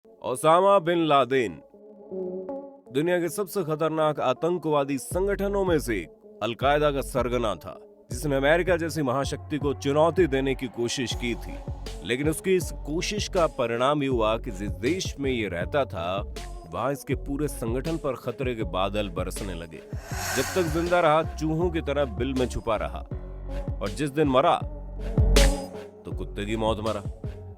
Osama bin Laden दुनिया के सबसे खतरनाक आतंकवादी संगठनों में से एक अलकायदा का सरगना था, जिसने अमेरिका जैसी महाशक्ति को चुनौती देने की कोशिश की थी। लेकिन उसकी इस कोशिश का परिणाम ये हुआ कि जिस देश में ये रहता था वहां इसके पूरे संगठन पर खतरे के बादल बरसने लगे। जब तक जिंदा रहा चूहों की तरह बिल में छुपा रहा, और जिस दिन मरा तो कुत्ते की मौत मरा।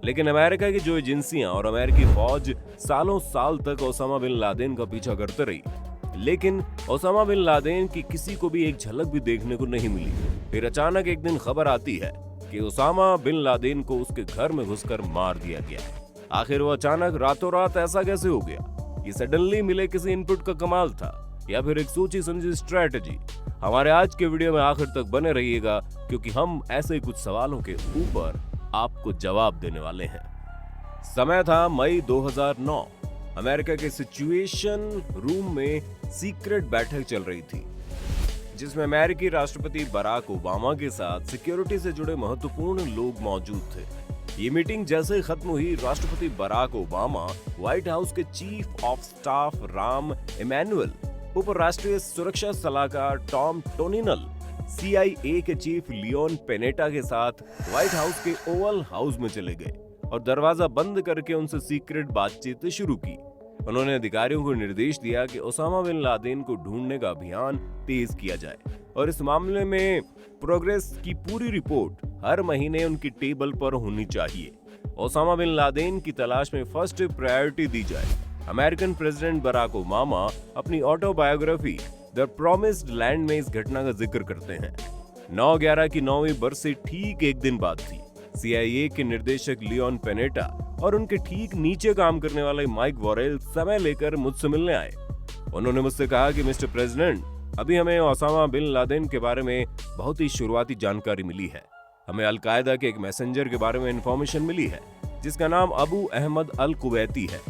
लेकिन अमेरिका की जो एजेंसियां और अमेरिकी फौज सालों साल तक ओसामा बिन लादेन का पीछा करते रही, लेकिन ओसामा बिन लादेन की किसी को भी एक झलक भी देखने को नहीं मिली। फिर अचानक एक दिन खबर आती है कि ओसामा बिन लादेन को उसके घर में घुसकर मार दिया गया। आखिर वो अचानक रातों रात ऐसा कैसे हो गया? ये सडनली मिले किसी इनपुट का कमाल था या फिर एक सोची समझी स्ट्रेटजी? हमारे आज के वीडियो में आखिर तक बने रहिएगा, क्योंकि हम ऐसे कुछ सवालों के ऊपर आपको जवाब देने वाले हैं। समय था मई 2009। अमेरिका के सिचुएशन रूम में सीक्रेट बैठक चल रही थी, जिसमें अमेरिकी राष्ट्रपति बराक ओबामा के साथ सिक्योरिटी से जुड़े महत्वपूर्ण लोग मौजूद थे। ये मीटिंग जैसे ही खत्म हुई, राष्ट्रपति बराक ओबामा, व्हाइट हाउस के chief of staff Rahm Emanuel, उप राष्ट्रीय सुरक्षा सलाहकार टॉम टोनिनल, CIA के चीफ लियोन पेनेटा के साथ व्हाइट हाउस के ओवल हाउस में चले गए और दरवाजा बंद करके उनसे सीक्रेट बातचीत शुरू की। उन्होंने अधिकारियों को निर्देश दिया कि ओसामा बिन लादेन को ढूंढने का अभियान तेज किया जाए और इस मामले में प्रोग्रेस की पूरी रिपोर्ट हर महीने उनकी टेबल पर होनी चाहिए। ओसामा बिन लादेन की तलाश में फर्स्ट प्रायोरिटी दी जाए। अमेरिकन प्रेसिडेंट बराक ओबामा अपनी ऑटोबायोग्राफी द प्रॉमिस्ड लैंड में इस घटना का जिक्र करते हैं। 9/11 की 9वीं बरसी ठीक एक दिन बाद थी। CIA के निर्देशक लियोन पेनेटा और उनके ठीक नीचे काम करने वाले माइक वॉरेल समय लेकर मुझसे मिलने आए। उन्होंने मुझसे कहा कि मिस्टर प्रेसिडेंट, अभी हमें ओसामा बिन लादेन के बारे में बहुत ही शुरुआती जानकारी मिली है। हमें अलकायदा के एक मैसेंजर के बारे में इंफॉर्मेशन मिली है जिसका नाम अबू अहमद अल कुवैती है।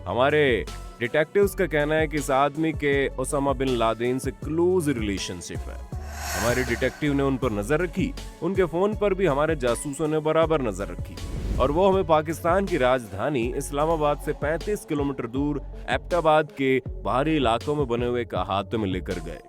हमारे डिटेक्टिव्स का कहना है कि इस आदमी के ओसामा बिन लादेन से क्लोज रिलेशनशिप है। हमारे डिटेक्टिव ने उन पर नजर रखी, उनके फोन पर भी हमारे जासूसों ने बराबर नजर रखी, और वो हमें पाकिस्तान की राजधानी इस्लामाबाद से 35 किलोमीटर दूर एबटाबाद के बाहरी इलाकों में बने हुए एक अहाते में लेकर गए।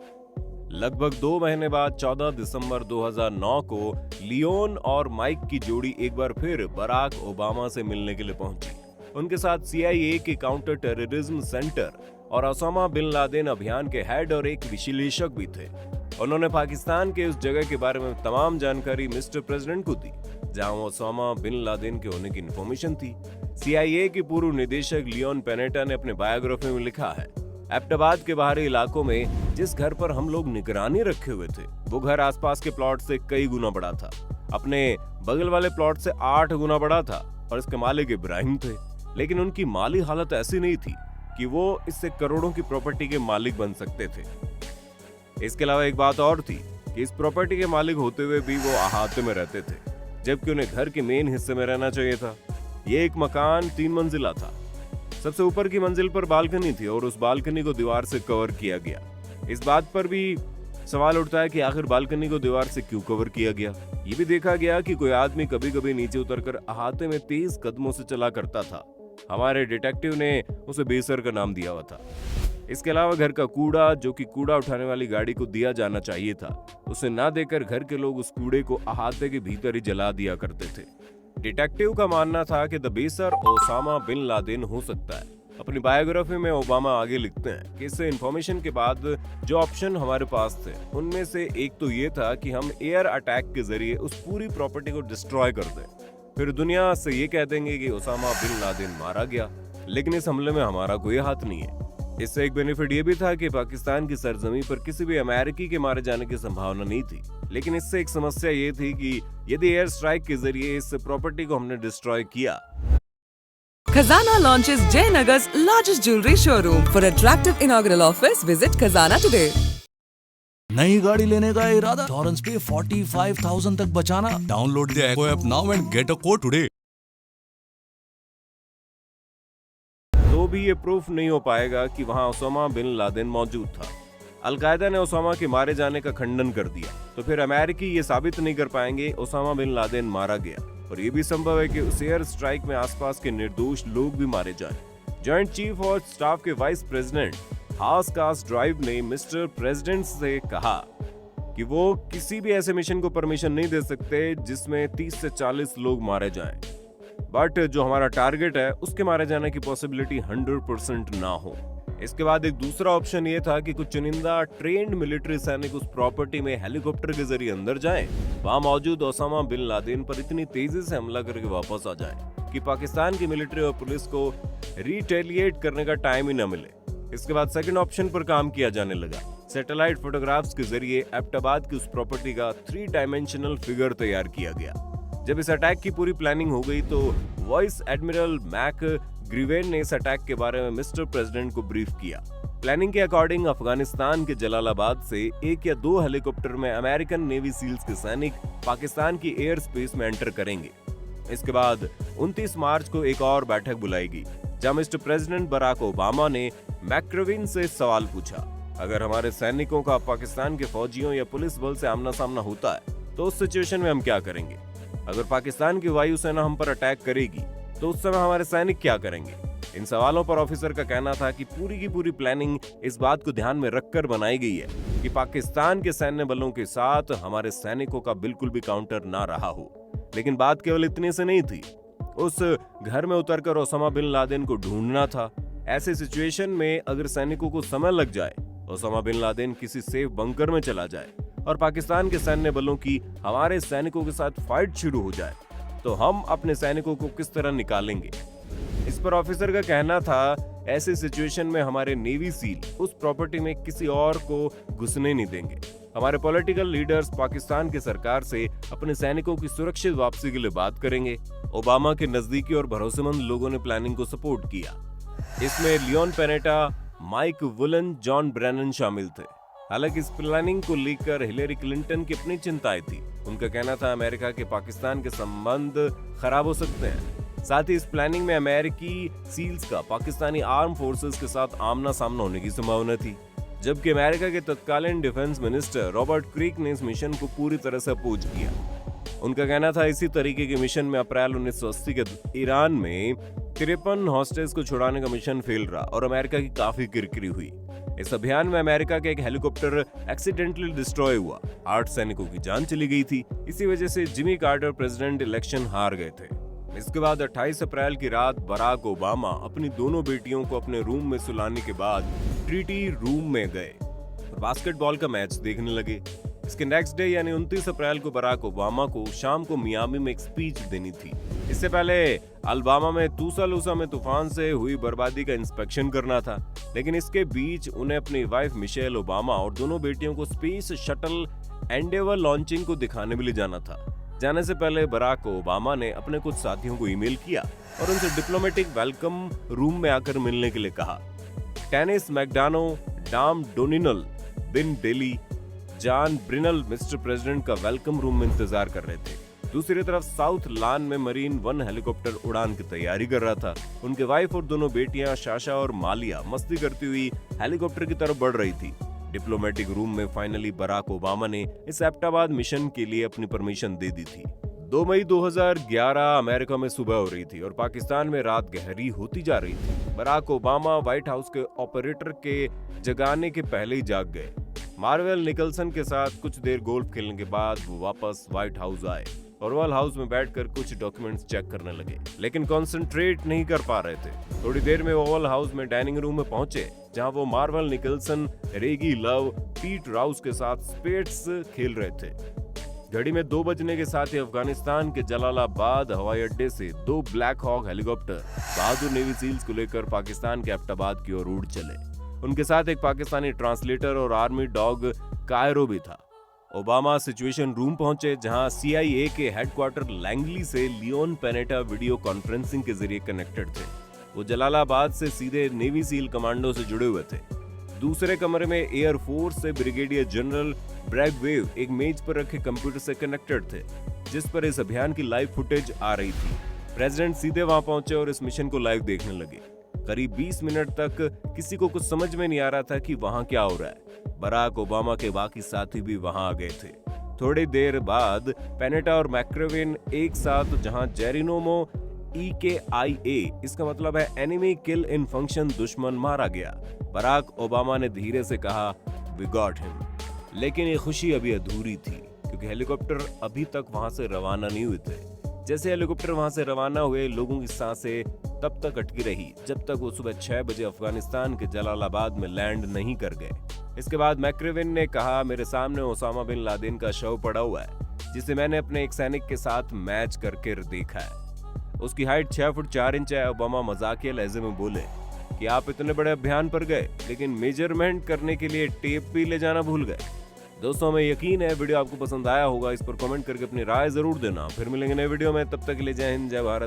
लगभग 2 महीने बाद 14 दिसंबर 2009 को लियोन और माइक की जोड़ी एक बार फिर बराक ओबामा से मिलने के लिए पहुंची। उनके साथ CIA के काउंटर टेररिज्म सेंटर और ओसामा बिन लादेन अभियान के हेड और एक विश्लेषक भी थे। उन्होंने पाकिस्तान के उस जगह के बारे में तमाम जानकारी मिस्टर प्रेसिडेंट को दी जहां ओसामा बिन लादेन के होने की इंफॉर्मेशन थी। CIA के पूर्व निदेशक लियोन पेनेटा ने अपने बायोग्राफी में लिखा है, एबटाबाद के बाहरी इलाकों में जिस घर पर हम लोग निगरानी रखे हुए थे, वो घर आसपास के प्लॉट से कई गुना बड़ा था, अपने बगल वाले प्लॉट से 8 गुना बड़ा था, और इसके मालिक इब्राहिम थे। लेकिन उनकी माली हालत ऐसी नहीं थी कि वो इससे करोड़ों की प्रॉपर्टी के मालिक बन सकते थे। इसके अलावा एक बात और थी कि इस प्रॉपर्टी के मालिक होते हुए भी वो अहाते में रहते थे, जबकि उन्हें घर के मेन हिस्से में रहना चाहिए था। ये एक मकान 3 मंजिला था। सबसे ऊपर की मंजिल पर बालकनी थी और उस बालकनी को दीवार से कवर किया गया। इस बात पर भी सवाल उठता है कि आखिर बालकनी को दीवार से क्यों कवर किया गया। ये भी देखा गया कि कोई आदमी कभी कभी नीचे उतरकर अहाते में तेज कदमों से चला करता था। हमारे डिटेक्टिव ने उसे बेसर का नाम दिया हुआ था। इसके अलावा घर का कूड़ा, जो कि कूड़ा उठाने वाली गाड़ी को दिया जाना चाहिए था, उसे ना देकर घर के लोग उस कूड़े को अहाते के भीतर ही जला दिया करते थे। डिटेक्टिव का मानना था कि द बेसर ओसामा बिन लादेन हो सकता है। अपनी बायोग्राफी में ओबामा आगे लिखते हैं कि इस इंफॉर्मेशन के बाद जो ऑप्शन हमारे पास थे, उनमें से एक तो ये था कि हम एयर अटैक के जरिए उस पूरी प्रॉपर्टी को डिस्ट्रॉय कर दें, फिर दुनिया से ये कह देंगे कि ओसामा बिन लादेन मारा गया, लेकिन इस हमले में हमारा कोई हाथ नहीं है। इससे एक बेनिफिट ये भी था कि पाकिस्तान की सरजमी पर किसी भी अमेरिकी के मारे जाने की संभावना नहीं थी, लेकिन इससे एक समस्या ये थी कि यदि एयर स्ट्राइक के जरिए इस प्रॉपर्टी को हमने डिस्ट्रॉय किया। Khazana launches Jayanagar's largest jewelry showroom. For attractive inaugural offers, visit Khazana today. नई गाड़ी लेने का इरादा? इंश्योरेंस पे 45,000 तक बचाना? Download the Echo app now and get a code today. तो भी ये प्रूफ नहीं हो पाएगा कि वहां ओसामा बिन लादेन मौजूद था। अलकायदा ने ओसामा के मारे जाने का खंडन कर दिया, तो फिर अमेरिकी ये साबित नहीं कर पाएंगे ओसामा बिन लादेन मारा गया। और ये भी संभव है कि उस एयर स्ट्राइक में आसपास के निर्दोष लोग भी मारे जाएं। जॉइंट चीफ ऑफ स्टाफ के वाइस प्रेसिडेंट हास कासड्राइव ने मिस्टर प्रेसिडेंट से कहा कि वो किसी भी ऐसे मिशन को परमिशन नहीं दे सकते जिसमें 30 से 40 लोग मारे जाएं। बट जो हमारा टारगेट है उसके मारे जाने की पॉसिबिलिटी 100% ना हो। इसके बाद एक दूसरा ऑप्शन ये था कि कुछ चुनिंदा ट्रेन्ड मिलिट्री सैनिक उस प्रॉपर्टी में हेलीकॉप्टर के जरिए अंदर जाएं, वहां मौजूद ओसामा बिन लादेन पर इतनी तेजी से हमला करके वापस आ जाएं कि पाकिस्तान की मिलिट्री और पुलिस को रिटेलिएट करने का टाइम ही न मिले। इसके बाद सेकंड ऑप्शन पर काम किया जाने लगा। सैटेलाइट फोटोग्राफ्स के जरिए एबटाबाद की उस प्रॉपर्टी का 3 डायमेंशनल फिगर तैयार किया गया। जब इस अटैक की पूरी प्लानिंग हो गई तो वाइस एडमिरल मैक ग्रीवेन ने इस अटैक के बारे में मिस्टर प्रेसिडेंट को ब्रीफ किया। प्लानिंग के अकॉर्डिंग अफगानिस्तान के जलालाबाद से 1 या 2 हेलीकॉप्टर में अमेरिकन नेवी सील्स के सैनिक पाकिस्तान की एयर स्पेस में एंटर करेंगे। इसके बाद 29 मार्च को एक और बैठक बुलाई गई, जहां मिस्टर प्रेसिडेंट बराक ओबामा ने मैक्रोविन से सवाल पूछा, अगर हमारे सैनिकों का पाकिस्तान के फौजियों या पुलिस बल से आमना सामना होता है तो उस सिचुएशन में हम क्या करेंगे? अगर पाकिस्तान की वायुसेना हम पर अटैक करेगी तो उस समय हमारे सैनिक क्या करेंगे? इन सवालों पर ऑफिसर का कहना था कि पूरी की पूरी प्लानिंग इस बात को ध्यान में रखकर बनाई गई है कि पाकिस्तान के सैन्य बलों के साथ हमारे सैनिकों का बिल्कुल भी काउंटर ना रहा हो। लेकिन बात केवल इतने से नहीं थी, उस घर में उतरकर ओसामा बिन लादेन को ढूंढना था। ऐसे सिचुएशन में अगर सैनिकों को समय लग जाए, ओसामा बिन लादेन किसी सेफ बंकर में चला जाए और पाकिस्तान के सैन्य बलों की हमारे सैनिकों के साथ फाइट शुरू हो जाए, तो हम अपने सैनिकों को किस तरह निकालेंगे? इस पर ऑफिसर का कहना था, ऐसे सिचुएशन में हमारे नेवी सील उस प्रॉपर्टी में किसी और को घुसने नहीं देंगे। हमारे पॉलिटिकल लीडर्स पाकिस्तान की सरकार से अपने सैनिकों की सुरक्षित वापसी के लिए बात करेंगे। ओबामा के नजदीकी और भरोसेमंद लोगों ने प्लानिंग को सपोर्ट किया। इसमें Leon Panetta, Mike Mullen, John Brennan शामिल थे। हालांकि इस प्लानिंग को लेकर हिलेरी क्लिंटन की अपनी चिंताएं थी। उनका कहना था अमेरिका के पाकिस्तान के संबंध खराब हो सकते हैं। साथ ही इस प्लानिंग में अमेरिकी सील्स का पाकिस्तानी आर्म फोर्सेस के साथ आमना सामना होने की संभावना थी, जबकि अमेरिका के तत्कालीन डिफेंस मिनिस्टर रॉबर्ट क्रीक ने इस मिशन को पूरी तरह से अपोज किया। उनका कहना था इसी तरीके के मिशन में अप्रैल 1980 के ईरान में 53 हॉस्टेज को छुड़ाने का मिशन फेल रहा और अमेरिका की काफी किरकिरी हुई। इस अभियान में अमेरिका का एक हेलीकॉप्टर एक्सीडेंटली डिस्ट्रॉय हुआ, 8 सैनिकों की जान चली गई थी। इसी वजह से जिमी कार्टर प्रेसिडेंट इलेक्शन हार गए थे। इसके बाद 28 अप्रैल की रात बराक ओबामा अपनी दोनों बेटियों को अपने रूम में सुलाने के बाद ट्रीटी रूम में गए और बास्केटबॉल का मैच देखने लगे। इसके नेक्स्ट डे यानी 29 अप्रैल को बराक ओबामा को शाम को मियामी में एक स्पीच देनी थी। इससे पहले अल्बामा में तूसालूसा में तूफान से हुई बर्बादी का इंस्पेक्शन करना था, लेकिन इसके बीच उन्हें अपनी वाइफ मिशेल ओबामा और दोनों बेटियों को स्पेस शटल एंडेवर लॉन्चिंग को दिखाने भी ले जाना था। जाने से पहले बराक ओबामा ने अपने कुछ साथियों को ईमेल किया और उनसे डिप्लोमेटिक वेलकम रूम में आकर मिलने के लिए कहा। Dennis McDonough, Tom Donilon, Bill Daley, John Brennan mister president का वेलकम रूम में इंतजार कर रहे थे। दूसरी तरफ साउथ लान में मरीन 1 हेलीकॉप्टर उड़ान की तैयारी कर रहा था। उनके वाइफ और दोनों बेटियां शाशा और मालिया मस्ती करती हुई हेलीकॉप्टर की तरफ बढ़ रही थी। डिप्लोमेटिक रूम में फाइनली बराक ओबामा ने इस एबटाबाद मिशन के लिए अपनी परमिशन दे दी थी। 2 मई 2011 अमेरिका में सुबह हो रही थी और पाकिस्तान में रात गहरी होती जा रही थी। बराक ओबामा व्हाइट हाउस के ऑपरेटर के जगाने के पहले ही जाग गए। मार्वेल निकलसन के साथ कुछ देर गोल्फ खेलने के बाद वो वापस व्हाइट हाउस आए और ओवल हाउस में बैठकर कुछ डॉक्यूमेंट्स चेक करने लगे, लेकिन कंसंट्रेट नहीं कर पा रहे थे। थोड़ी देर में ओवल हाउस में डाइनिंग रूम में पहुंचे, जहां वो मार्वेल निकलसन, रेगी लव, पीट राउस के साथ स्पेट्स खेल रहे थे। घड़ी में 2 बजने के साथ ही अफगानिस्तान के जलालाबाद हवाई अड्डे से 2 ब्लैक हॉक हेलीकॉप्टर बहादुर नेवी सील्स को लेकर पाकिस्तान के एबटाबाद की ओर उड़ चले। उनके साथ एक पाकिस्तानी ट्रांसलेटर और आर्मी डॉग कायरो भी था। ओबामा सिचुएशन रूम पहुंचे, जहां CIA के हेडक्वार्टर लैंगली से लियोन पेनेटा वीडियो कॉन्फ्रेंसिंग के जरिए कनेक्टेड थे। वो जलालाबाद से सीधे नेवी सील कमांडो से जुड़े हुए थे। दूसरे कमरे में एयर फोर्स से ब्रिगेडियर जनरल ब्रैग वेव एक मेज पर रखे कंप्यूटर से कनेक्टेड थे, जिस पर इस अभियान की लाइव फुटेज आ रही थी। प्रेसिडेंट सीधे वहां पहुंचे और इस मिशन को लाइव देखने लगे। करीब 20 मिनट तक किसी को कुछ समझ में नहीं आ रहा था कि वहां क्या हो रहा है। बराक ओबामा के बाकी साथी भी वहां आ गए थे। थोड़ी देर बाद पेनेटा और मैक्रेविन एक साथ, जहां जेरोनिमो EKIA, इसका मतलब है एनिमी किल इन फंक्शन, दुश्मन मारा गया। बराक ओबामा ने धीरे से कहा, वी गॉट हिम। लेकिन ये खुशी अभी अधूरी थी क्योंकि हेलीकॉप्टर अभी तक वहां से रवाना नहीं हुए थे। जैसे हेलीकॉप्टर वहां से रवाना हुए, लोगों की सांसें तब तक अटकी रही जब तक वो सुबह 6 बजे अफगानिस्तान के जलालाबाद में लैंड नहीं कर गए। इसके बाद मैक्रेविन ने कहा, मेरे सामने ओसामा बिन लादेन का शव पड़ा हुआ है जिसे मैंने अपने एक सैनिक के साथ मैच करके देखा है। उसकी हाइट 6 फुट 4 इंच है। ओबामा मजाकिया लहजे में बोले कि आप इतने बड़े अभियान पर गए लेकिन मेजरमेंट करने के लिए टेप भी ले जाना भूल गए। दोस्तों, हमें यकीन है वीडियो आपको पसंद आया होगा। इस पर कमेंट करके अपनी राय जरूर देना। फिर मिलेंगे नए वीडियो में, तब तक के लिए जय हिंद, जय भारत।